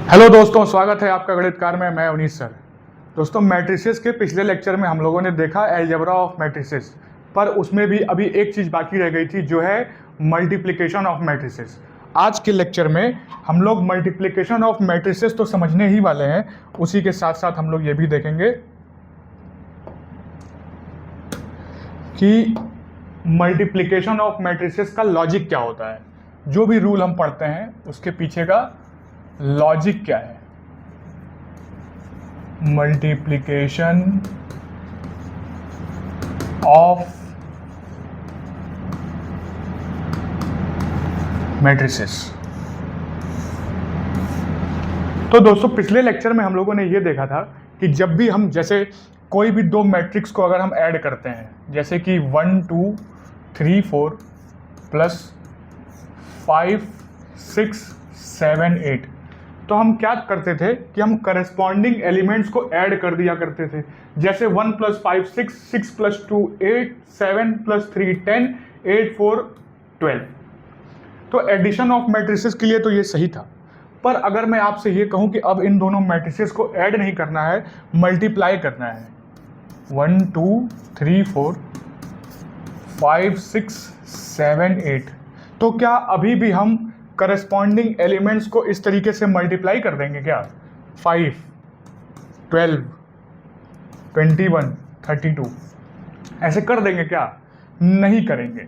Hello दोस्तों, स्वागत है आपका गणितकार में। मैं अवनीश सर। दोस्तों, मैट्रिसेस के पिछले लेक्चर में हम लोगों ने देखा अलजेब्रा ऑफ मैट्रिसेस, पर उसमें भी अभी एक चीज़ बाकी रह गई थी जो है मल्टीप्लिकेशन ऑफ मैट्रिसेस। आज के लेक्चर में हम लोग मल्टीप्लिकेशन ऑफ मैट्रिसेस तो समझने ही वाले हैं, उसी के साथ साथ हम लोग ये भी देखेंगे कि मल्टीप्लिकेशन ऑफ मैट्रिसेस का लॉजिक क्या होता है। जो भी रूल हम पढ़ते हैं उसके पीछे का लॉजिक क्या है। Multiplication of matrices. तो दोस्तों, पिछले लेक्चर में हम लोगों ने ये देखा था कि जब भी हम जैसे कोई भी दो मैट्रिक्स को अगर हम ऐड करते हैं, जैसे कि 1 2 3 4 प्लस 5 6 7 8, तो हम क्या करते थे कि हम करस्पॉन्डिंग एलिमेंट्स को ऐड कर दिया करते थे। जैसे 1 + 5 6, 6 + 2 8, 7 + 3 10, 8 4 12। तो एडिशन ऑफ मैट्रिसेस के लिए तो ये सही था, पर अगर मैं आपसे ये कहूं कि अब इन दोनों मैट्रिसेस को ऐड नहीं करना है, मल्टीप्लाई करना है, 1 2 3 4 5 6 7 8, तो क्या अभी भी हम करस्पॉन्डिंग एलिमेंट्स को इस तरीके से मल्टीप्लाई कर देंगे क्या? 5 12 21 32 ऐसे कर देंगे क्या? नहीं करेंगे।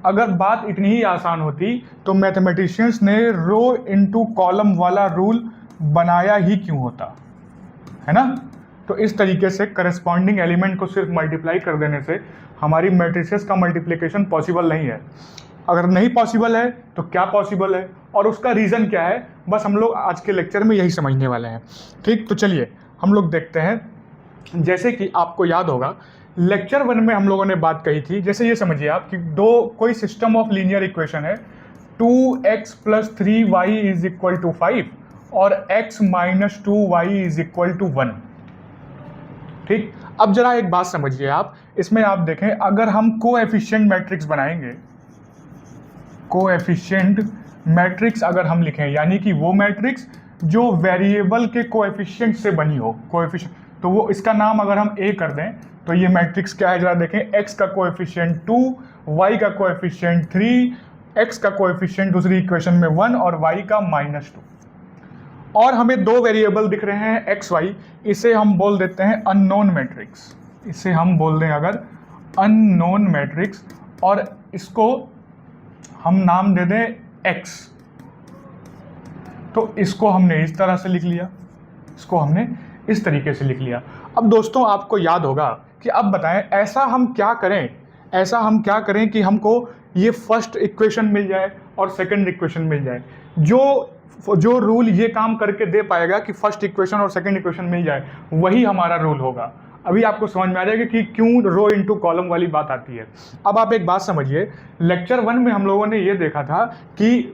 अगर बात इतनी ही आसान होती तो मैथमेटिशियंस ने रो इनटू कॉलम वाला रूल बनाया ही क्यों होता, है ना? तो इस तरीके से करस्पॉन्डिंग एलिमेंट को सिर्फ मल्टीप्लाई कर देने से हमारी मैट्रिसेस का मल्टीप्लिकेशन पॉसिबल नहीं है। अगर नहीं पॉसिबल है तो क्या पॉसिबल है और उसका रीज़न क्या है, बस हम लोग आज के लेक्चर में यही समझने वाले हैं। ठीक, तो चलिए हम लोग देखते हैं। जैसे कि आपको याद होगा, लेक्चर 1 में हम लोगों ने बात कही थी, जैसे ये समझिए आप कि कोई सिस्टम ऑफ लीनियर इक्वेशन है, 2x + 3y = 5 और x - 2y = 1। ठीक, अब जरा एक बात समझिए आप, इसमें आप देखें, अगर हम कोएफिशिएंट मैट्रिक्स बनाएंगे, कोएफिशिएंट मैट्रिक्स अगर हम लिखें, यानी कि वो मैट्रिक्स जो वेरिएबल के कोएफिशिएंट से बनी हो, कोएफिशिएंट, तो वो इसका नाम अगर हम ए कर दें तो ये मैट्रिक्स क्या है जरा देखें, x का कोएफिशिएंट 2, y का कोएफिशिएंट 3, x का कोएफिशिएंट दूसरी इक्वेशन में 1 और y का -2। और हमें दो वेरिएबल दिख रहे हैं x y, इसे हम बोल देते हैं अननोन मैट्रिक्स। इसे हम बोल दें अगर अननोन मैट्रिक्स, और इसको हम नाम दे दें x। तो इसको हमने इस तरह से लिख लिया, इसको हमने इस तरीके से लिख लिया। अब दोस्तों, आपको याद होगा कि अब बताएं ऐसा हम क्या करें कि हमको ये फर्स्ट इक्वेशन मिल जाए और सेकंड इक्वेशन मिल जाए। जो रूल ये काम करके दे पाएगा कि फर्स्ट इक्वेशन और सेकंड इक्वेशन मिल जाए, वही हमारा रूल होगा। अभी आपको समझ में आ जाएगा कि क्यों रो इनटू कॉलम वाली बात आती है। अब आप एक बात समझिए, लेक्चर 1 में हम लोगों ने ये देखा था कि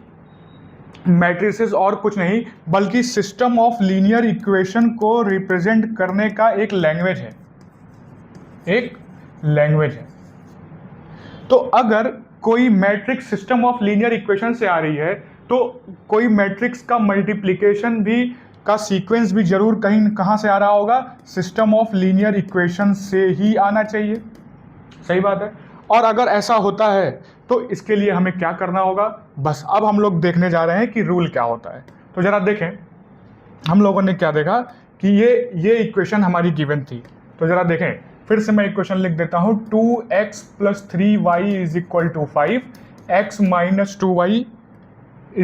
मैट्रिसेस और कुछ नहीं बल्कि सिस्टम ऑफ लीनियर इक्वेशन को रिप्रेजेंट करने का एक लैंग्वेज है। तो अगर कोई matrix system of linear equation से आ रही है, तो कोई मैट्रिक्स का मल्टीप्लिकेशन भी का सीक्वेंस भी जरूर कहाँ से आ रहा होगा, सिस्टम ऑफ लीनियर इक्वेशन से ही आना चाहिए। सही बात है। और अगर ऐसा होता है तो इसके लिए हमें क्या करना होगा, बस अब हम लोग देखने जा रहे हैं कि रूल क्या होता है। तो जरा देखें, हम लोगों ने क्या देखा कि ये इक्वेशन हमारी गिवन थी। तो जरा देखें, फिर से मैं इक्वेशन लिख देता हूं, 2x + 3y = 5, x - 2y =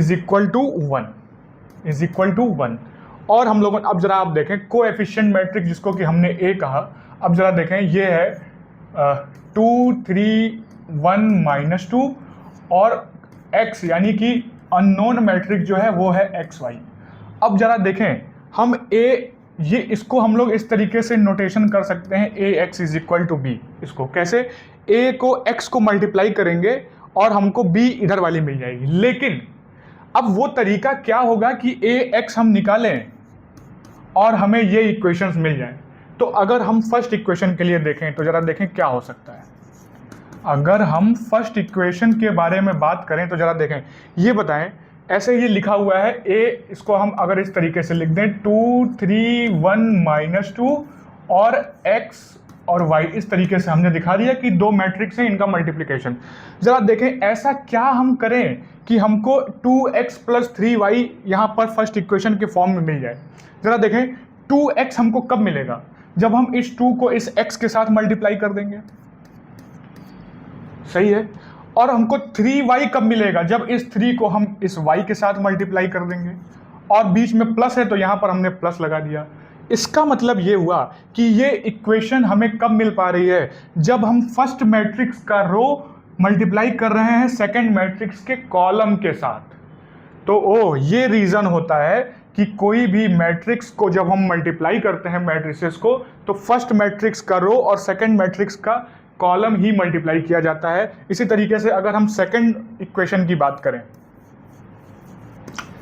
1। और हम लोगों, अब जरा आप देखें कोएफिशिएंट मैट्रिक्स जिसको कि हमने ए कहा, अब जरा देखें ये है 2 3 1 - 2 और x, यानी कि अननोन मैट्रिक्स जो है वो है x y। अब जरा देखें, हम इसको हम लोग इस तरीके से नोटेशन कर सकते हैं, ax = b। इसको कैसे, a को x को मल्टीप्लाई करेंगे और हमको b इधर वाली मिल जाएगी। लेकिन अब वो तरीका क्या होगा कि ax हम निकालें और हमें ये इक्वेशंस मिल जाए। तो अगर हम फर्स्ट इक्वेशन के लिए देखें तो जरा देखें क्या हो सकता है। अगर हम फर्स्ट इक्वेशन के बारे में बात करें तो जरा देखें, ये बताएं ऐसे ये लिखा हुआ है ए, इसको हम अगर इस तरीके से लिख दें 2 3 1 -2 और x और y, इस तरीके से हमने दिखा दिया कि दो मैट्रिक्स हैं, इनका मल्टीप्लिकेशन। जरा देखें ऐसा क्या हम करें कि हमको 2x + 3y यहाँ पर फर्स्ट इक्वेशन के फॉर्म में मिल जाए। जरा देखें 2x हमको कब मिलेगा, जब हम इस 2 को इस x के साथ मल्टीप्लाई कर देंगे, सही है। और हमको 3y कब मिलेगा, जब इस 3 को हम इस y के साथ मल्टीप्लाई कर देंगे, और बीच में प्लस है तो यहां पर हमने प्लस लगा दिया। इसका मतलब ये हुआ कि ये इक्वेशन हमें कब मिल पा रही है, जब हम फर्स्ट मैट्रिक्स का रो मल्टीप्लाई कर रहे हैं सेकंड मैट्रिक्स के कॉलम के साथ। तो ये रीजन होता है कि कोई भी मैट्रिक्स को जब हम मल्टीप्लाई करते हैं मैट्रिसेस को, तो फर्स्ट मैट्रिक्स का रो और सेकंड मैट्रिक्स का कॉलम ही मल्टीप्लाई किया जाता है। इसी तरीके से अगर हम सेकंड इक्वेशन की बात करें,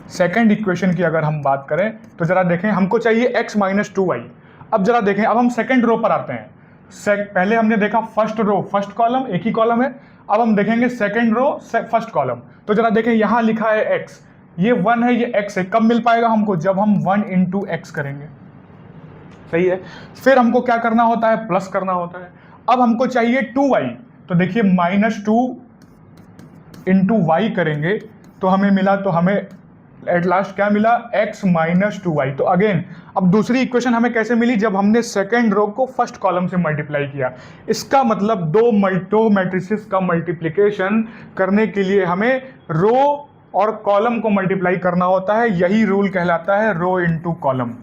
सेकंड इक्वेशन की अगर हम बात करें तो जरा देखें, हमको चाहिए x - 2y। अब जरा देखें, अब हम सेकंड रो पर आते हैं। पहले हमने देखा फर्स्ट रो फर्स्ट कॉलम, एक ही कॉलम है। अब हम देखेंगे सेकंड रो फर्स्ट कॉलम। तो जरा देखें यहां लिखा है x, ये 1 है, ये x है। कब मिल पाएगा हमको, जब हम 1 × x करेंगे, सही है। फिर हमको क्या करना होता है, प्लस करना होता है। अब हमको चाहिए 2y, तो देखिए -2 × y करेंगे तो हमें मिला, तो हमें एट लास्ट क्या मिला, x - 2y। तो अगेन अब दूसरी इक्वेशन हमें कैसे मिली, जब हमने सेकेंड रो को फर्स्ट कॉलम से मल्टीप्लाई किया। इसका मतलब दो मैट्रिसेस का मल्टीप्लिकेशन करने के लिए हमें रो और कॉलम को मल्टीप्लाई करना होता है। यही रूल कहलाता है रो × कॉलम।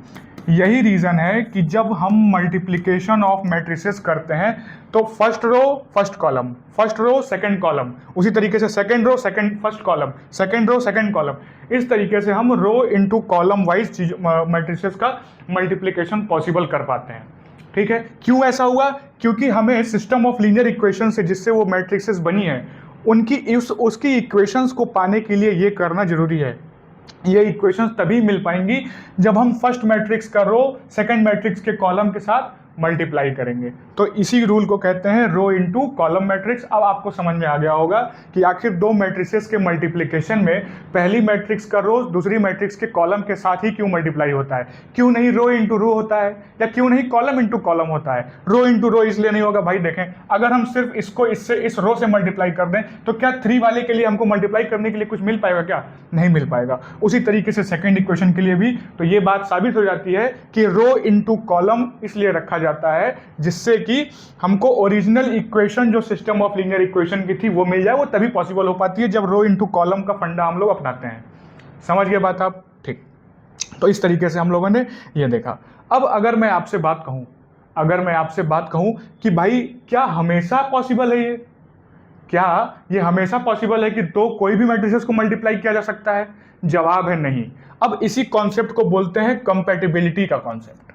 यही रीजन है कि जब हम मल्टीप्लिकेशन ऑफ मैट्रिसेस करते हैं तो first row first column, first row second column, उसी तरीके से second row second first column, second row second column, इस तरीके से हम रो × कॉलम वाइज मैट्रिसेस का मल्टीप्लिकेशन पॉसिबल कर पाते हैं। ठीक है, क्यों ऐसा हुआ, क्योंकि हमें सिस्टम ऑफ लीनियर इक्वेशन से जिससे वो मैट्रिसेस बनी है उसकी इक्वेशंस को पाने के लिए ये करना जरूरी है। ये इक्वेशंस तभी मिल पाएंगी जब हम फर्स्ट मैट्रिक्स का रो सेकंड मैट्रिक्स के कॉलम के साथ मल्टीप्लाई करेंगे। तो इसी रूल को कहते हैं रो × कॉलम मैट्रिक्स। अब आपको समझ में आ गया होगा कि आखिर दो मैट्रिसेस के मल्टीप्लिकेशन में पहली मैट्रिक्स का रो दूसरी मैट्रिक्स के कॉलम के साथ ही क्यों मल्टीप्लाई होता है, क्यों नहीं रो × रो होता है, या क्यों नहीं कॉलम × कॉलम होता है। रो × रो इसलिए नहीं होगा भाई, देखें अगर हम सिर्फ इसको इससे इस रो से मल्टीप्लाई कर दें तो क्या 3 वाले के लिए हमको मल्टीप्लाई करने के लिए कुछ मिल पाएगा, क्या नहीं मिल पाएगा। उसी तरीके से सेकेंड इक्वेशन के लिए भी तो ये बात साबित हो जाती है कि रो × कॉलम इसलिए रखा जाता है जिससे कि हमको ओरिजिनल इक्वेशन जो सिस्टम ऑफ लीनियर इक्वेशन की थी वो मिल जाए। वो तभी पॉसिबल हो पाती है जब रो × कॉलम का फंडा हम लोग अपनाते हैं। समझ गए बात आप, ठीक। तो इस तरीके से हम लोगों ने ये देखा। अब अगर मैं आपसे बात कहूं कि भाई क्या हमेशा पॉसिबल है ये, क्या ये हमेशा पॉसिबल है कि तो कोई भी मैट्रिसेस को मल्टीप्लाई किया जा सकता है, जवाब है नहीं। अब इसी कॉन्सेप्ट को बोलते हैं कंपैटिबिलिटी का कॉन्सेप्ट,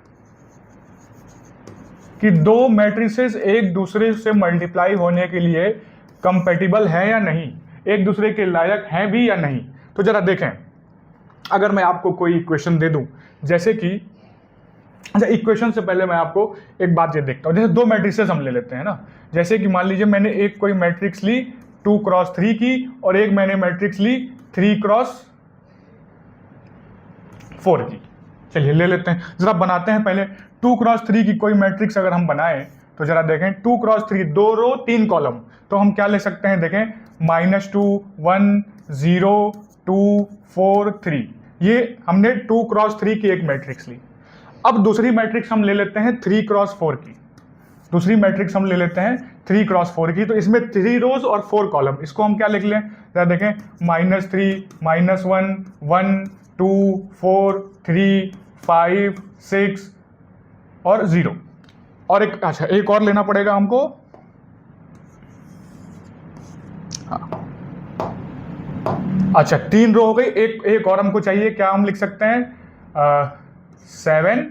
कि दो मैट्रिसेस एक दूसरे से मल्टीप्लाई होने के लिए कंपैटिबल है या नहीं, एक दूसरे के लायक हैं भी या नहीं। तो जरा देखें, अगर मैं आपको कोई इक्वेशन दे दूं, जैसे कि अच्छा इक्वेशन से पहले मैं आपको एक बात ये देखता हूं। जैसे दो मैट्रिसेस हम ले लेते हैं ना, जैसे कि मान लीजिए मैंने एक कोई मैट्रिक्स ली 2 × 3 की और एक मैंने मैट्रिक्स ली 3 × 4 की। चलिए ले लेते हैं, जरा बनाते हैं पहले 2 × 3 की कोई मैट्रिक्स अगर हम बनाएं तो जरा देखें 2 × 3, 2 रो 3 कॉलम, तो हम क्या ले सकते हैं, देखें -2 1 0 2 4 3। ये हमने 2 × 3 की एक मैट्रिक्स ली। अब दूसरी मैट्रिक्स हम ले लेते हैं 3 × 4 की, दूसरी मैट्रिक्स हम ले लेते हैं 3 × 4 की। तो इसमें 3 रोज और 4 कॉलम, इसको हम क्या लिख लें, जरा देखें -3 -1 1 2 4 3 5 6 और 0। और एक अच्छा एक और लेना पड़ेगा हमको, हाँ अच्छा 3 रो हो गई, एक और हमको चाहिए, क्या हम लिख सकते हैं 7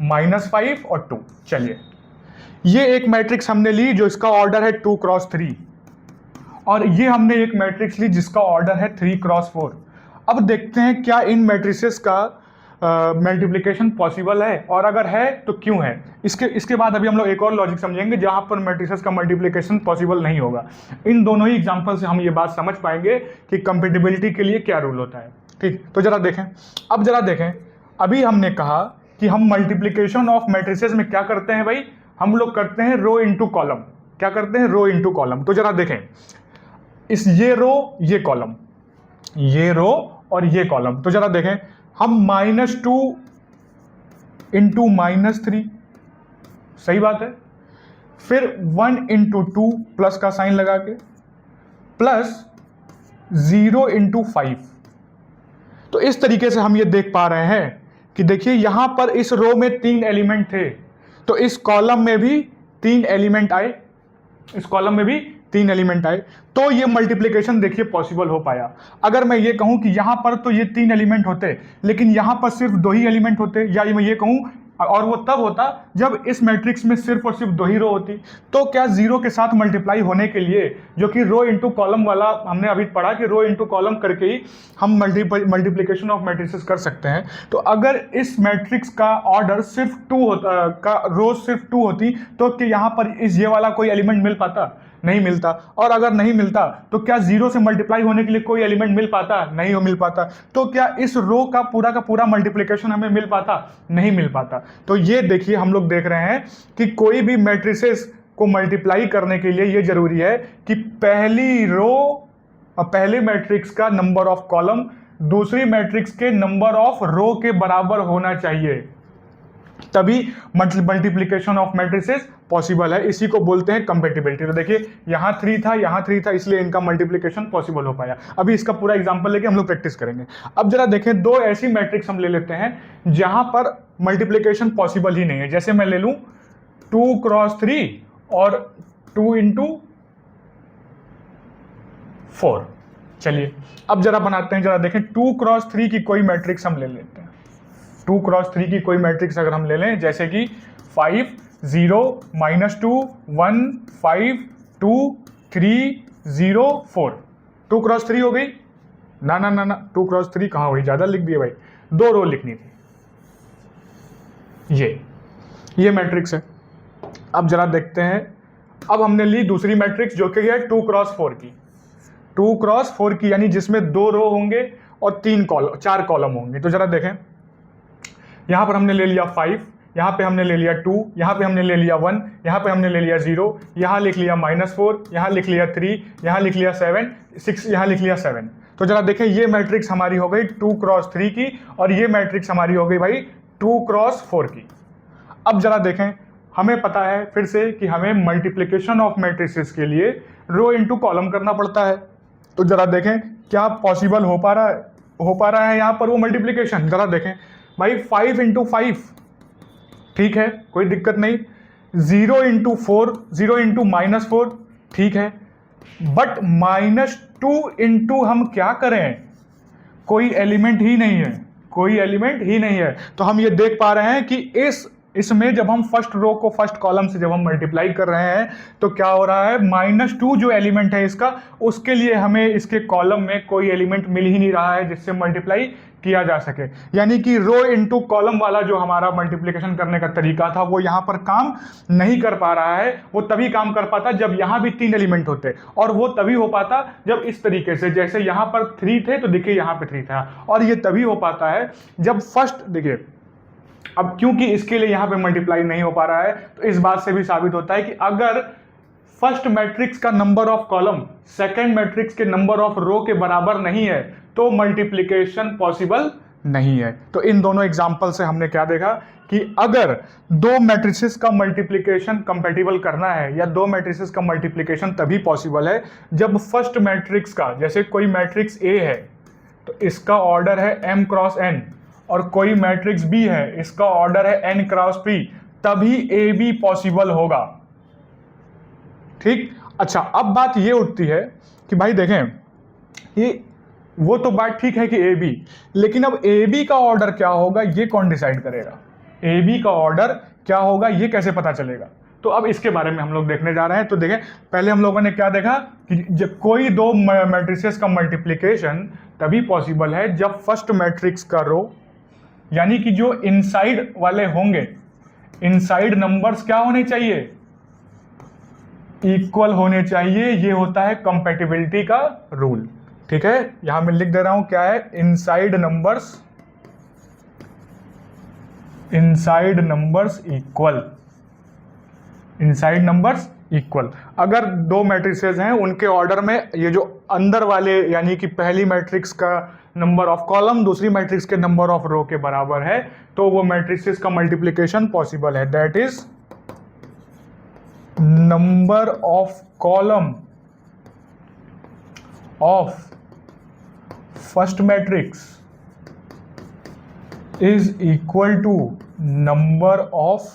-5 और 2। चलिए ये एक मैट्रिक्स हमने ली जो इसका ऑर्डर है 2 × 3, और ये हमने एक मैट्रिक्स ली जिसका ऑर्डर है 3 × 4। अब देखते हैं क्या इन मैट्रिसेस का मल्टीप्लिकेशन पॉसिबल है, और अगर है तो क्यों है। इसके बाद अभी हम लोग एक और लॉजिक समझेंगे जहां पर मैट्रिसेस का मल्टीप्लिकेशन पॉसिबल नहीं होगा। इन दोनों ही एग्जांपल से हम ये बात समझ पाएंगे कि कंपैटिबिलिटी के लिए क्या रूल होता है। ठीक, तो जरा देखें, अब जरा देखें, अभी हमने कहा कि हम मल्टीप्लिकेशन ऑफ मैट्रिसेस में क्या करते हैं भाई, हम लोग करते हैं रो इंटू कॉलम। क्या करते हैं, रो इंटू कॉलम। तो जरा देखें, ये रो ये कॉलम, ये रो और ये कॉलम। तो जरा देखें, हम -2 इंटू -3, सही बात है, फिर 1 इंटू 2 प्लस का साइन लगा के, प्लस 0 इंटू 5। तो इस तरीके से हम ये देख पा रहे हैं कि देखिए यहां पर इस रो में 3 एलिमेंट थे, तो इस कॉलम में भी 3 एलिमेंट आए, इस कॉलम में भी 3 एलिमेंट आए, तो ये मल्टीप्लिकेशन देखिए पॉसिबल हो पाया। अगर मैं ये कहूं कि यहां पर तो ये 3 एलिमेंट होते लेकिन यहां पर सिर्फ 2 ही एलिमेंट होते, या मैं ये कहूं, और वो तब होता जब इस मैट्रिक्स में सिर्फ और सिर्फ 2 ही रो होती, तो क्या 0 के साथ मल्टीप्लाई होने के लिए, जो कि रो इंटू कॉलम वाला हमने अभी पढ़ा कि रो इंटू कॉलम करके ही हम मल्टीप्लिकेशन ऑफ मैट्रिसेस कर सकते हैं। तो अगर इस मैट्रिक्स का ऑर्डर सिर्फ 2 होता, का रो सिर्फ 2 होती, तो कि यहाँ पर इस ये वाला कोई एलिमेंट मिल पाता, नहीं मिलता। और अगर नहीं मिलता तो क्या 0 से मल्टीप्लाई होने के लिए कोई एलिमेंट मिल पाता, नहीं हो मिल पाता। तो क्या इस रो का पूरा मल्टीप्लिकेशन हमें मिल पाता, नहीं मिल पाता। तो ये देखिए हम लोग देख रहे हैं कि कोई भी मैट्रिसेस को मल्टीप्लाई करने के लिए ये जरूरी है कि पहली रो और पहले मैट्रिक्स का नंबर ऑफ कॉलम दूसरी मैट्रिक्स के नंबर ऑफ रो के बराबर होना चाहिए, तभी मल्टीप्लिकेशन ऑफ मैट्रिसेस पॉसिबल है। इसी को बोलते हैं कंपैटिबिलिटी। तो देखिए यहां 3 था, यहां 3 था, इसलिए इनका मल्टीप्लिकेशन पॉसिबल हो पाया। अभी इसका पूरा एग्जांपल लेके हम लोग प्रैक्टिस करेंगे। अब जरा देखें, 2 ऐसी मैट्रिक्स हम ले लेते हैं जहां पर मल्टीप्लिकेशन पॉसिबल ही नहीं है। जैसे मैं ले लूं 2 क्रॉस 3 और 2 इंटू 4। चलिए अब जरा बनाते हैं, जरा देखें 2 क्रॉस 3 की कोई मैट्रिक्स हम ले लेते हैं। 2 क्रॉस 3 की कोई मैट्रिक्स अगर हम ले लें, जैसे कि 5 0 -2 1 5 2 3 0 4। 2 क्रॉस 3 हो गई ना, ना ना ना, 2 क्रॉस 3 कहाँ हुई, ज्यादा लिख दिए भाई, 2 रो लिखनी थी। ये मैट्रिक्स है। अब जरा देखते हैं, अब हमने ली दूसरी मैट्रिक्स जो कि है 2 क्रॉस 4 की। 2 क्रॉस 4 की यानी जिसमें 2 रो होंगे और 4 कॉलम होंगे। तो जरा देखें, यहां पर हमने ले लिया 5, यहां पे हमने ले लिया 2, यहां पे हमने ले लिया 1, यहां पे हमने ले लिया 0, यहां लिख लिया -4, यहां लिख लिया 3, यहां लिख लिया 7 6, यहां लिख लिया 7। तो जरा देखें, ये मैट्रिक्स हमारी हो गई 2 क्रॉस 3 की, और ये मैट्रिक्स हमारी हो गई भाई 2 क्रॉस 4 की। अब जरा देखें, हमें पता है फिर से कि हमें मल्टीप्लिकेशन ऑफ मैट्रिसेस के लिए रो इंटू कॉलम करना पड़ता है। तो जरा देखें क्या पॉसिबल हो पा रहा है यहां पर वो मल्टीप्लिकेशन। जरा देखें भाई, 5 इंटू 5 ठीक है, कोई दिक्कत नहीं। 0 इंटू 4, 0 इंटू -4 ठीक है, बट -2 इंटू हम क्या करें, कोई एलिमेंट ही नहीं है, कोई एलिमेंट ही नहीं है। तो हम ये देख पा रहे हैं कि इसमें जब हम फर्स्ट रो को फर्स्ट कॉलम से जब हम मल्टीप्लाई कर रहे हैं तो क्या हो रहा है, -2 जो एलिमेंट है इसका, उसके लिए हमें इसके कॉलम में कोई एलिमेंट मिल ही नहीं रहा है जिससे मल्टीप्लाई किया जा सके। यानी कि रो इंटू कॉलम वाला जो हमारा मल्टीप्लिकेशन करने का तरीका था वो यहां पर काम नहीं कर पा रहा है। वो तभी काम कर पाता जब यहां भी 3 एलिमेंट होते, और वो तभी हो पाता जब इस तरीके से, जैसे यहां पर 3 थे तो देखिए यहां पे 3 था, और ये तभी हो पाता है जब फर्स्ट, देखिए अब क्योंकि इसके लिए यहां पे मल्टीप्लाई नहीं हो पा रहा है, तो इस बात से भी साबित होता है कि अगर फर्स्ट मैट्रिक्स का number of column second matrix के नंबर ऑफ रो के बराबर नहीं है तो मल्टीप्लिकेशन पॉसिबल नहीं है। तो इन दोनों एग्जांपल से हमने क्या देखा कि अगर 2 मैट्रिसेस का मल्टीप्लिकेशन कंपैटिबल करना है, या 2 मैट्रिसेस का मल्टीप्लिकेशन तभी पॉसिबल है जब फर्स्ट मैट्रिक्स का, जैसे कोई मैट्रिक्स ए है तो इसका ऑर्डर है m क्रॉस n, और कोई मैट्रिक्स बी है इसका ऑर्डर है n क्रॉस p, तभी ए बी पॉसिबल होगा। ठीक, अच्छा अब बात ये उठती है कि भाई देखें, ये वो तो बात ठीक है कि ए बी, लेकिन अब ए बी का ऑर्डर क्या होगा ये कौन डिसाइड करेगा, ए बी का ऑर्डर क्या होगा ये कैसे पता चलेगा। तो अब इसके बारे में हम लोग देखने जा रहे हैं। तो देखें, पहले हम लोगों ने क्या देखा कि जब कोई 2 मैट्रिसेस का मल्टीप्लिकेशन तभी पॉसिबल है जब फर्स्ट मैट्रिक्स का रो यानी कि जो इनसाइड वाले होंगे, इनसाइड नंबर्स क्या होने चाहिए, इक्वल होने चाहिए। ये होता है कंपैटिबिलिटी का रूल। ठीक है, यहां मैं लिख दे रहा हूं क्या है, inside numbers equal, inside numbers equal. अगर दो मैट्रिसेस हैं उनके ऑर्डर में ये जो अंदर वाले यानी कि पहली मैट्रिक्स का नंबर ऑफ कॉलम दूसरी मैट्रिक्स के नंबर ऑफ रो के बराबर है, तो वो मैट्रिसेस का मल्टीप्लिकेशन पॉसिबल है। That is number of column of first matrix is equal to number of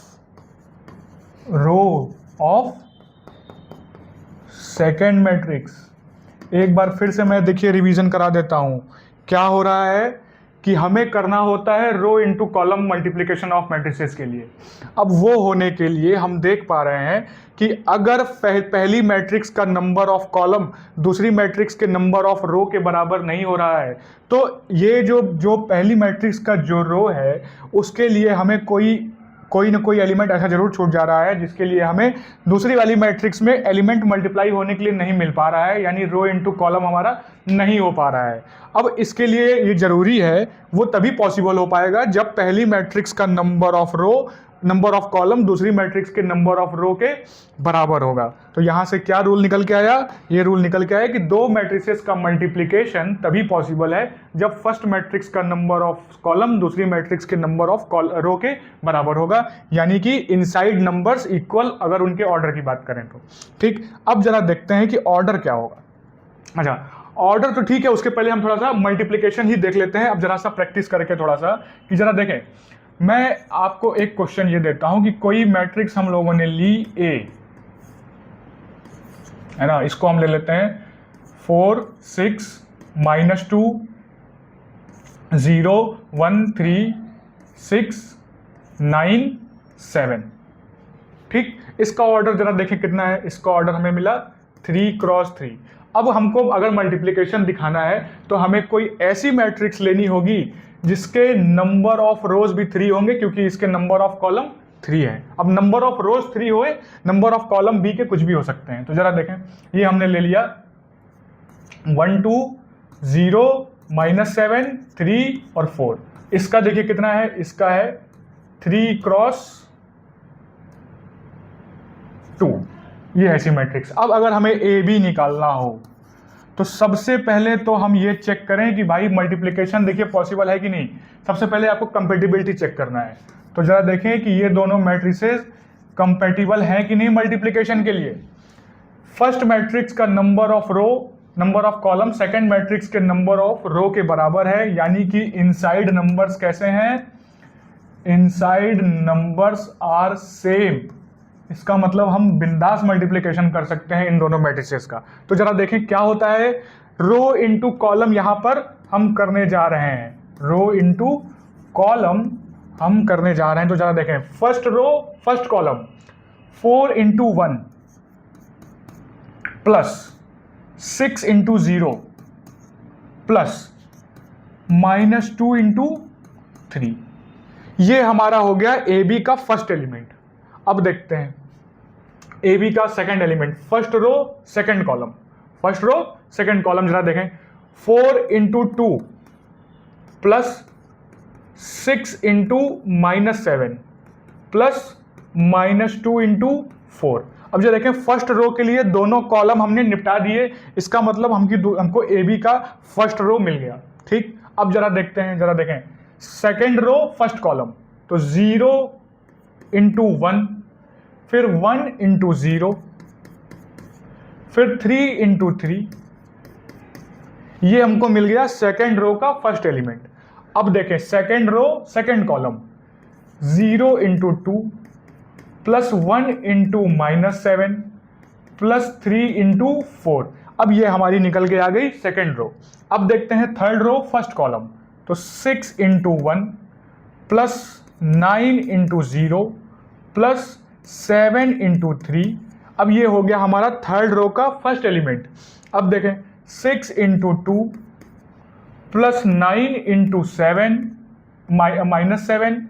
row of second matrix. एक बार फिर से मैं देखिए रिवीजन करा देता हूं। क्या हो रहा है कि हमें करना होता है row into column multiplication of matrices के लिए। अब वो होने के लिए हम देख पा रहे हैं कि अगर पहली मैट्रिक्स का नंबर ऑफ कॉलम दूसरी मैट्रिक्स के नंबर ऑफ रो के बराबर नहीं हो रहा है, तो ये जो पहली मैट्रिक्स का जो रो है उसके लिए हमें कोई ना कोई एलिमेंट ऐसा जरूर छूट जा रहा है जिसके लिए हमें दूसरी वाली मैट्रिक्स में एलिमेंट मल्टीप्लाई होने के लिए नहीं मिल पा रहा है, यानी रो इनटू कॉलम हमारा नहीं हो पा रहा है। अब इसके लिए ये जरूरी है, वो तभी पॉसिबल हो पाएगा जब पहली मैट्रिक्स का नंबर ऑफ कॉलम दूसरी मैट्रिक्स के नंबर ऑफ रो के बराबर होगा। तो यहां से क्या रूल निकल के आया, ये रूल निकल के आया कि दो मैट्रिसेस का मल्टीप्लिकेशन तभी पॉसिबल है जब फर्स्ट मैट्रिक्स का नंबर ऑफ कॉलम दूसरी मैट्रिक्स के नंबर ऑफ रो के बराबर होगा, यानी कि इनसाइड नंबर्स इक्वल अगर उनके ऑर्डर की बात करें तो। ठीक, अब जरा देखते हैं कि ऑर्डर क्या होगा। अच्छा, ऑर्डर तो ठीक है, उसके पहले हम थोड़ा सा मल्टीप्लिकेशन ही देख लेते हैं। अब जरा सा प्रैक्टिस करके थोड़ा सा कि जरा देखें, मैं आपको एक क्वेश्चन ये देता हूं कि कोई मैट्रिक्स हम लोगों ने ली ए, है ना, इसको हम ले लेते हैं 4 6 -2 0 1 3 6 9 7। ठीक, इसका ऑर्डर जरा देखें कितना है। इसका ऑर्डर हमें मिला 3 क्रॉस 3। अब हमको अगर मल्टीप्लिकेशन दिखाना है तो हमें कोई ऐसी मैट्रिक्स लेनी होगी जिसके नंबर ऑफ रोज भी 3 होंगे, क्योंकि इसके नंबर ऑफ कॉलम 3 है। अब नंबर ऑफ रोज 3 हुए, नंबर ऑफ कॉलम बी के कुछ भी हो सकते हैं। तो जरा देखें, ये हमने ले लिया 1 2 0 -7 3 और 4। इसका देखिए कितना है, इसका है 3 क्रॉस 2। ये ऐसी मैट्रिक्स। अब अगर हमें ए बी निकालना हो तो सबसे पहले तो हम ये चेक करें कि भाई मल्टीप्लिकेशन देखिए पॉसिबल है कि नहीं। सबसे पहले आपको कंपैटिबिलिटी चेक करना है। तो जरा देखें कि ये दोनों मैट्रिसेस कंपैटिबल हैं कि नहीं मल्टीप्लिकेशन के लिए। फर्स्ट मैट्रिक्स का number of column second matrix के नंबर ऑफ रो के बराबर है, यानी कि इनसाइड नंबर्स कैसे हैं, इनसाइड नंबर्स आर सेम। इसका मतलब हम बिंदास मल्टीप्लिकेशन कर सकते हैं इन दोनों मैट्रिसेस का। तो जरा देखें क्या होता है, रो इनटू कॉलम यहां पर हम करने जा रहे हैं, रो इनटू कॉलम हम करने जा रहे हैं। तो जरा देखें, first row first column 4 × 1 plus 6 × 0 plus -2 × 3, ये हमारा हो गया ए बी का फर्स्ट एलिमेंट। अब देखते हैं ए बी का second element, first row second column, first row second column. जरा देखें, 4 × 2 प्लस 6 × -7 प्लस -2 × 4। अब जरा देखें, फर्स्ट रो के लिए दोनों कॉलम हमने निपटा दिए, इसका मतलब हमको ए बी का फर्स्ट रो मिल गया। ठीक, अब जरा देखते हैं, जरा देखें सेकंड रो फर्स्ट कॉलम, तो 0 × 1, फिर 1 × 0, फिर 3 × 3, ये हमको मिल गया सेकेंड रो का फर्स्ट एलिमेंट। अब देखें second row second column 0 × 2 plus 1 × -7 plus 3 × 4। अब ये हमारी निकल के आ गई सेकेंड रो। अब देखते हैं थर्ड रो फर्स्ट कॉलम, तो 6 × 1 प्लस 9 × 0 प्लस 7 × 3। अब ये हो गया हमारा थर्ड रो का फर्स्ट एलिमेंट। अब देखें 6 × 2 प्लस 9 × 7 -7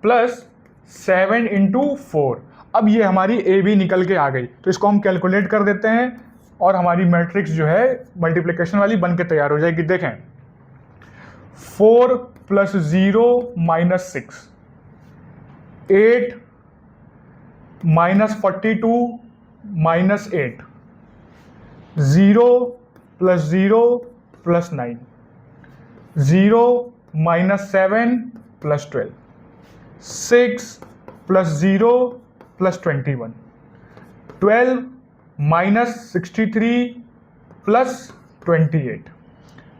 प्लस 7 इंटू 4। अब ये हमारी ए बी निकल के आ गई, तो इसको हम कैलकुलेट कर देते हैं और हमारी मैट्रिक्स जो है मल्टीप्लिकेशन वाली बन के तैयार हो जाएगी। देखें 4 + 0 -6, 8 -42 -8, 0 + 0 + 9, 0 -7 + 12, 6 + 0 + 21, 12 -63 + 28।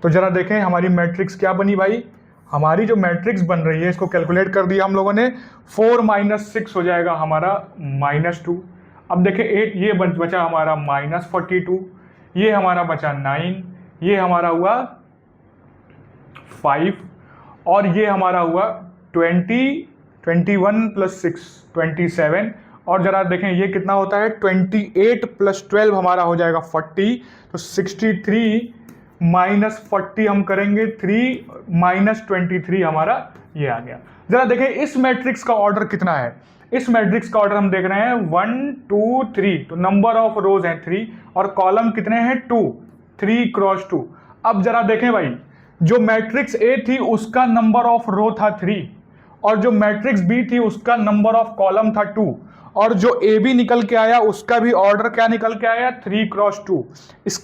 तो जरा देखें हमारी मैट्रिक्स क्या बनी भाई। हमारी जो मैट्रिक्स बन रही है इसको कैलकुलेट कर दिया हम लोगों ने। 4 - 6 हो जाएगा हमारा -2। अब देखें 8, ये बचा हमारा -42, ये हमारा बचा 9, ये हमारा हुआ 5 और ये हमारा हुआ 21 + 6 27। और जरा देखें ये कितना होता है, 28 + 12 हमारा हो जाएगा 40। तो 63 - 40 हम करेंगे 3 - 23 हमारा ये आ गया। जरा देखें इस मैट्रिक्स का ऑर्डर कितना है। इस मैट्रिक्स का ऑर्डर हम देख रहे हैं 1 2 3, तो नंबर ऑफ रोज हैं 3 और कॉलम कितने हैं 2, 3 × 2। अब जरा देखें भाई, जो मैट्रिक्स ए थी उसका नंबर ऑफ रो था 3 और जो मैट्रिक्स बी थी उसका नंबर ऑफ कॉलम था 2 और जो ए बी निकल के आया उसका भी ऑर्डर क्या निकल के आया 3 × 2।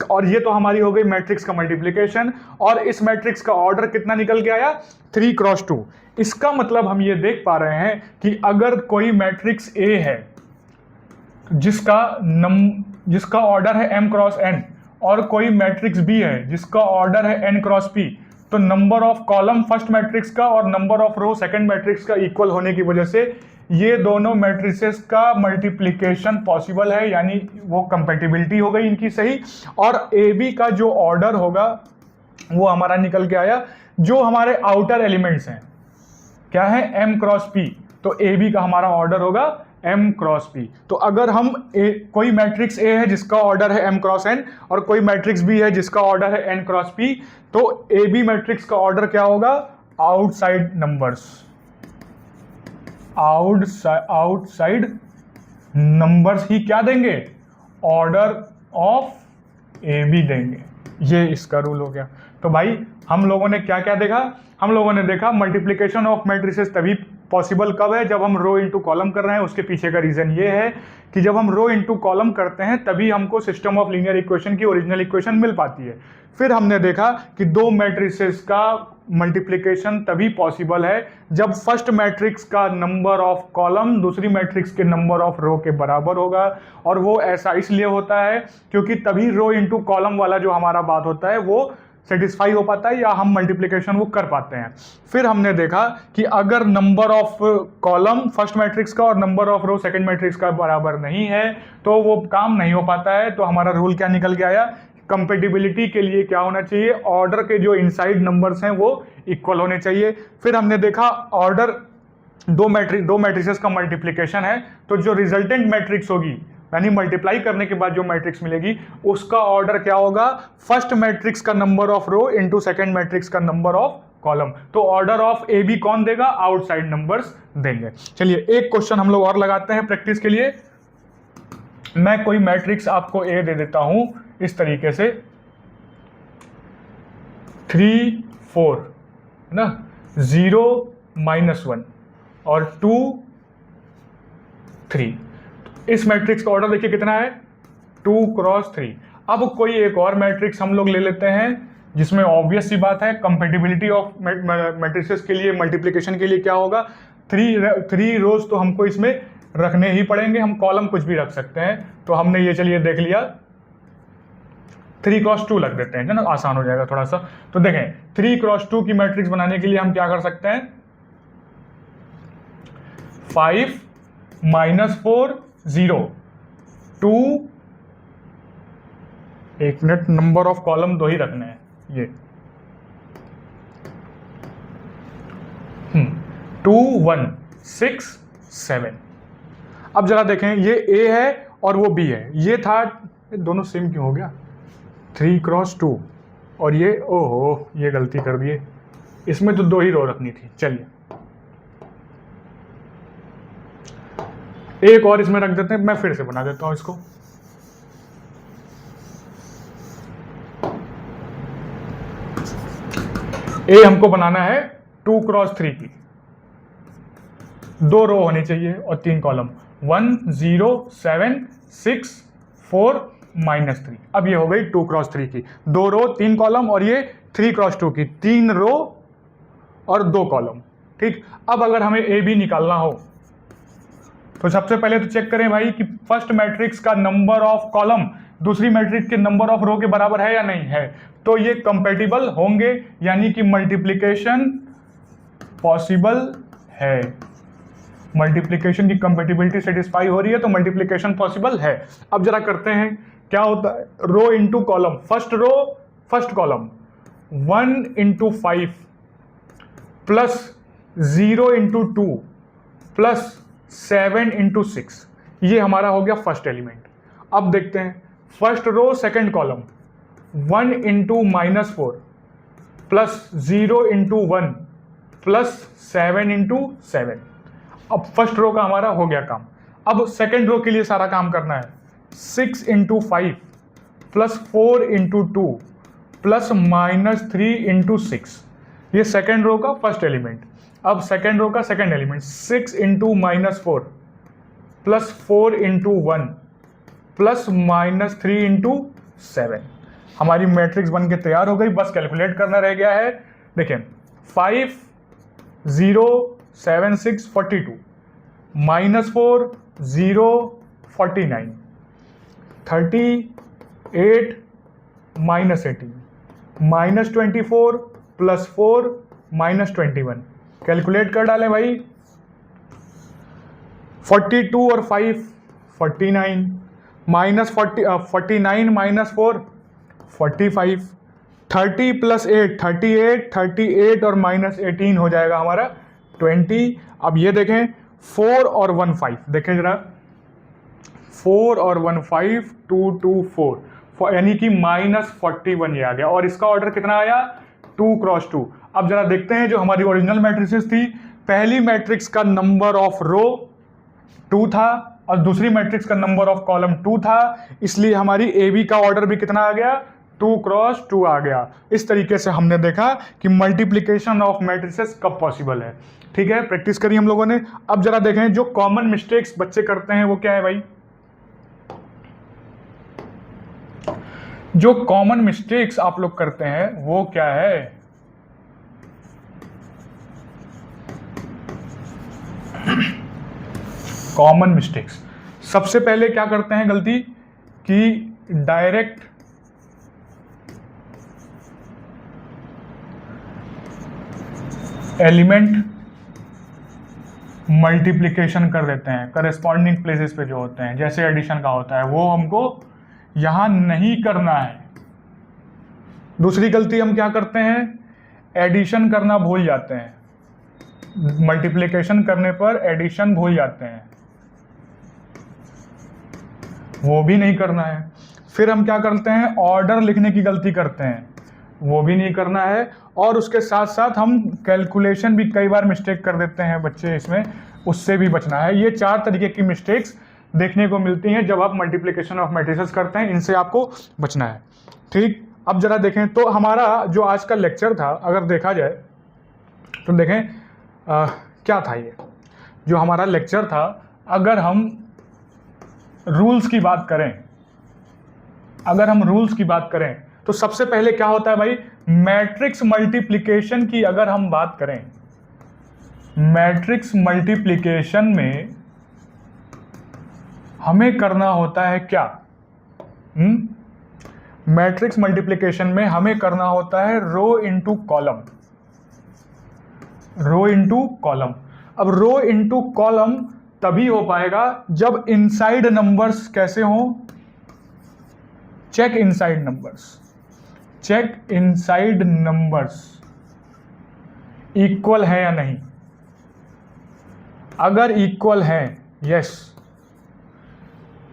और ये तो हमारी हो गई मैट्रिक्स का मल्टीप्लिकेशन और इस मैट्रिक्स का ऑर्डर कितना निकल के आया 3 × 2। इसका मतलब हम ये देख पा रहे हैं कि अगर कोई मैट्रिक्स ए है जिसका ऑर्डर है m × n और कोई मैट्रिक्स बी है जिसका ऑर्डर है n × p, तो number of column first matrix का और number of row second matrix का इक्वल होने की वजह से ये दोनों मैट्रिसेस का मल्टीप्लिकेशन पॉसिबल है, यानी वो कंपैटिबिलिटी हो गई इनकी सही। और ए बी का जो ऑर्डर होगा वो हमारा निकल के आया। जो हमारे आउटर एलिमेंट्स हैं क्या है m × p, तो ए बी का हमारा ऑर्डर होगा m × p। तो अगर हम कोई मैट्रिक्स ए है जिसका ऑर्डर है m × n और कोई मैट्रिक्स बी है जिसका ऑर्डर है n × p, तो ए बी मैट्रिक्स का ऑर्डर क्या होगा, आउटसाइड नंबर्स, आउटसाइड नंबर्स ही क्या देंगे, ऑर्डर ऑफ ए बी देंगे। ये इसका रूल हो गया। तो भाई हम लोगों ने क्या क्या देखा, हम लोगों ने देखा मल्टीप्लिकेशन ऑफ मैट्रिसेस तभी पॉसिबल कब है, जब हम रो इनटू कॉलम कर रहे हैं। उसके पीछे का रीजन ये है कि जब हम रो इनटू कॉलम करते हैं तभी हमको सिस्टम ऑफ लीनियर इक्वेशन की ओरिजिनल इक्वेशन मिल पाती है। फिर हमने देखा कि दो मैट्रिसेस का मल्टीप्लिकेशन तभी पॉसिबल है जब फर्स्ट मैट्रिक्स का नंबर ऑफ कॉलम दूसरी मैट्रिक्स के नंबर ऑफ रो के बराबर होगा, और वो ऐसा इसलिए होता है क्योंकि तभी रो इनटू कॉलम वाला जो हमारा बात होता है वो सेटिस्फाई हो पाता है या हम मल्टीप्लिकेशन वो कर पाते हैं। फिर हमने देखा कि अगर number of column first matrix का और number of row second matrix का बराबर नहीं है तो वो काम नहीं हो पाता है। तो हमारा रूल क्या निकल के आया, कंपेटिबिलिटी के लिए क्या होना चाहिए, ऑर्डर के जो इनसाइड नंबर्स हैं वो इक्वल होने चाहिए। फिर हमने देखा ऑर्डर दो मैट्रिसेस का मल्टीप्लिकेशन है तो जो रिजल्टेंट मैट्रिक्स होगी यानी मल्टीप्लाई करने के बाद जो मैट्रिक्स मिलेगी उसका ऑर्डर क्या होगा, फर्स्ट मैट्रिक्स का number of row into second matrix का नंबर ऑफ कॉलम। तो ऑर्डर ऑफ ए बी कौन देगा, आउटसाइड नंबर्स देंगे। चलिए एक क्वेश्चन हम लोग और लगाते हैं प्रैक्टिस के लिए। मैं कोई मैट्रिक्स आपको ए दे देता हूं इस तरीके से 3 4 है ना, 0 -1 और 2 3। इस मैट्रिक्स का ऑर्डर देखिए कितना है 2 × 3। अब कोई एक और मैट्रिक्स हम लोग ले लेते हैं जिसमें ऑब्वियस सी बात है कंपेटिबिलिटी ऑफ मैट्रिसेस के लिए मल्टीप्लिकेशन के लिए क्या होगा, 3 रोज तो हमको इसमें रखने ही पड़ेंगे, हम कॉलम कुछ भी रख सकते हैं। तो हमने ये चलिए देख लिया 3 × 2 लग देते हैं ना, आसान हो जाएगा थोड़ा सा। तो देखें 3 × 2 की मैट्रिक्स बनाने के लिए हम क्या कर सकते हैं, 5 -4 0 2, एक मिनट, नंबर ऑफ कॉलम दो ही रखने हैं ये 2 1 6 7। अब जरा देखें ये A है और वो B है, ये था, दोनों सेम क्यों हो गया, 3 × 2 और ये, ओहो ये गलती कर दिए, इसमें तो 2 ही रो रखनी थी। चलिए एक और इसमें रख देते हैं, मैं फिर से बना देता हूं इसको। ए हमको बनाना है 2 क्रॉस 3 की, 2 रो होनी चाहिए और 3 कॉलम, 1 0 7 6 4 -3। अब ये हो गई 2 क्रॉस 3 की, 2 रो 3 कॉलम, और ये 3 क्रॉस 2 की, 3 रो और 2 कॉलम। ठीक, अब अगर हमें ए बी निकालना हो तो सबसे पहले तो चेक करें भाई कि फर्स्ट मैट्रिक्स का नंबर ऑफ कॉलम दूसरी मैट्रिक्स के नंबर ऑफ रो के बराबर है या नहीं है। तो ये कंपैटिबल होंगे, यानी कि मल्टीप्लिकेशन पॉसिबल है। मल्टीप्लिकेशन की कंपैटिबिलिटी सेटिस्फाई हो रही है तो मल्टीप्लिकेशन पॉसिबल है। अब जरा करते हैं क्या होता है, row into column, first row first column 1 into 5 plus 0 into 2 plus 7 into 6, ये हमारा हो गया फर्स्ट एलिमेंट। अब देखते हैं first row second column 1 into -4 plus 0 into 1 plus 7 into 7। अब फर्स्ट रो का हमारा हो गया काम। अब सेकेंड रो के लिए सारा काम करना है, 6 into 5 plus 4 into 2 plus -3 into 6, ये सेकेंड रो का फर्स्ट एलिमेंट। अब सेकेंड रो का second element 6 into -4 plus 4 into 1 plus -3 into 7। हमारी मैट्रिक्स बन के तैयार हो गई, बस कैलकुलेट करना रह गया है। देखें 5 0 7 6 42 -4 0 49 38 -18 -24 प्लस 4 -21। कैलकुलेट कर डालें भाई, 42 और 5 49 -49 -4 45 30 प्लस 8 38 38 और -18 हो जाएगा हमारा 20। अब ये देखें 4 और 1 5, देखें जरा 4 और 1 5 2 2 4, यानी कि -41 ये आ गया, और इसका ऑर्डर कितना आया 2 क्रॉस 2। अब जरा देखते हैं जो हमारी ओरिजिनल मैट्रिसेस थी, पहली मैट्रिक्स का नंबर ऑफ रो 2 था और दूसरी मैट्रिक्स का नंबर ऑफ कॉलम 2 था, इसलिए हमारी ए बी का ऑर्डर भी कितना आ गया 2 क्रॉस 2 आ गया। इस तरीके से हमने देखा कि मल्टीप्लिकेशन ऑफ मैट्रिसेस कब पॉसिबल है। ठीक है, प्रैक्टिस करी हम लोगों ने। अब जरा देखें जो कॉमन मिस्टेक्स बच्चे करते हैं वो क्या है भाई, जो कॉमन मिस्टेक्स आप लोग करते हैं वो क्या है, कॉमन मिस्टेक्स। सबसे पहले क्या करते हैं गलती कि डायरेक्ट एलिमेंट मल्टीप्लिकेशन कर देते हैं करेस्पॉन्डिंग प्लेसेस पे जो होते हैं, जैसे एडिशन का होता है, वो हमको यहां नहीं करना है। दूसरी गलती हम क्या करते हैं, एडिशन करना भूल जाते हैं, मल्टीप्लिकेशन करने पर एडिशन भूल जाते हैं, वो भी नहीं करना है। फिर हम क्या करते हैं, ऑर्डर लिखने की गलती करते हैं, वो भी नहीं करना है। और उसके साथ साथ हम कैलकुलेशन भी कई बार मिस्टेक कर देते हैं बच्चे, इसमें उससे भी बचना है। ये 4 तरीके की मिस्टेक्स देखने को मिलती हैं जब आप मल्टीप्लिकेशन ऑफ मैट्रिसेस करते हैं, इनसे आपको बचना है। ठीक, अब जरा देखें तो हमारा जो आज का लेक्चर था, अगर देखा जाए तो देखें क्या था ये जो हमारा लेक्चर था। अगर हम रूल्स की बात करें, अगर हम रूल्स की बात करें तो सबसे पहले क्या होता है भाई, मैट्रिक्स मल्टीप्लिकेशन की अगर हम बात करें, मैट्रिक्स मल्टीप्लिकेशन में हमें करना होता है क्या, मैट्रिक्स मल्टीप्लिकेशन में हमें करना होता है रो इंटू कॉलम, रो इंटू कॉलम। अब रो इंटू कॉलम तभी हो पाएगा जब इनसाइड नंबर्स कैसे हों, check inside numbers, check inside numbers equal है या नहीं। अगर इक्वल है, यस,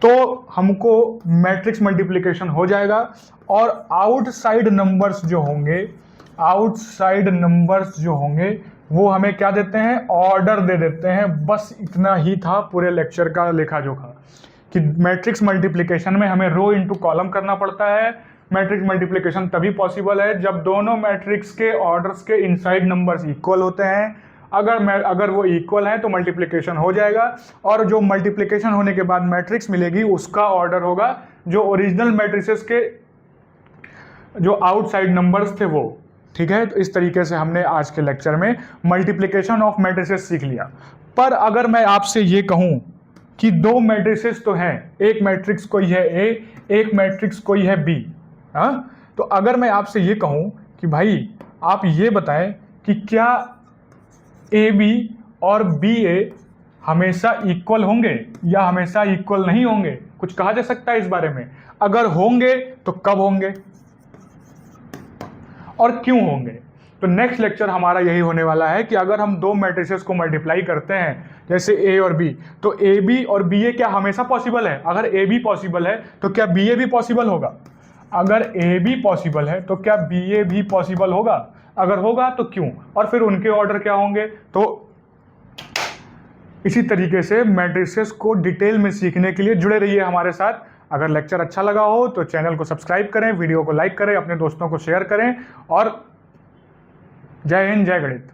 तो हमको मैट्रिक्स मल्टीप्लिकेशन हो जाएगा। और आउटसाइड नंबर्स जो होंगे, आउटसाइड नंबर्स जो होंगे वो हमें क्या देते हैं, ऑर्डर दे देते हैं। बस इतना ही था पूरे लेक्चर का लेखा जोखा, कि मैट्रिक्स मल्टीप्लिकेशन में हमें रो इनटू कॉलम करना पड़ता है। मैट्रिक्स मल्टीप्लिकेशन तभी पॉसिबल है जब दोनों मैट्रिक्स के ऑर्डर्स के इनसाइड नंबर्स इक्वल होते हैं। अगर वो इक्वल है तो मल्टीप्लिकेशन हो जाएगा, और जो मल्टीप्लिकेशन होने के बाद मैट्रिक्स मिलेगी उसका ऑर्डर होगा जो ओरिजिनल मैट्रिसेस के जो आउटसाइड नंबर्स थे वो। ठीक है, तो इस तरीके से हमने आज के लेक्चर में मल्टीप्लिकेशन ऑफ मैट्रिसेस सीख लिया। पर अगर मैं आपसे ये कहूं कि दो मैट्रिसेस तो हैं, एक मैट्रिक्स कोई है ए, एक मैट्रिक्स कोई है बी, हाँ, तो अगर मैं आपसे ये कहूं कि भाई आप ये बताएं कि क्या ए बी और बी ए हमेशा इक्वल होंगे या हमेशा इक्वल नहीं होंगे, कुछ कहा जा सकता है इस बारे में? अगर होंगे तो कब होंगे और क्यों होंगे? तो नेक्स्ट लेक्चर हमारा यही होने वाला है कि अगर हम दो मैट्रिसेस को मल्टीप्लाई करते हैं जैसे ए और बी, तो ए बी और बी ए क्या हमेशा पॉसिबल है? अगर ए बी पॉसिबल है तो क्या बी ए भी पॉसिबल होगा? अगर ए बी पॉसिबल है तो क्या बी ए भी पॉसिबल होगा? अगर होगा तो क्यों, और फिर उनके ऑर्डर क्या होंगे? तो इसी तरीके से मैट्रिसेस को डिटेल में सीखने के लिए जुड़े रहिए हमारे साथ। अगर लेक्चर अच्छा लगा हो तो चैनल को सब्सक्राइब करें, वीडियो को लाइक करें, अपने दोस्तों को शेयर करें, और जय हिंद, जय गणित।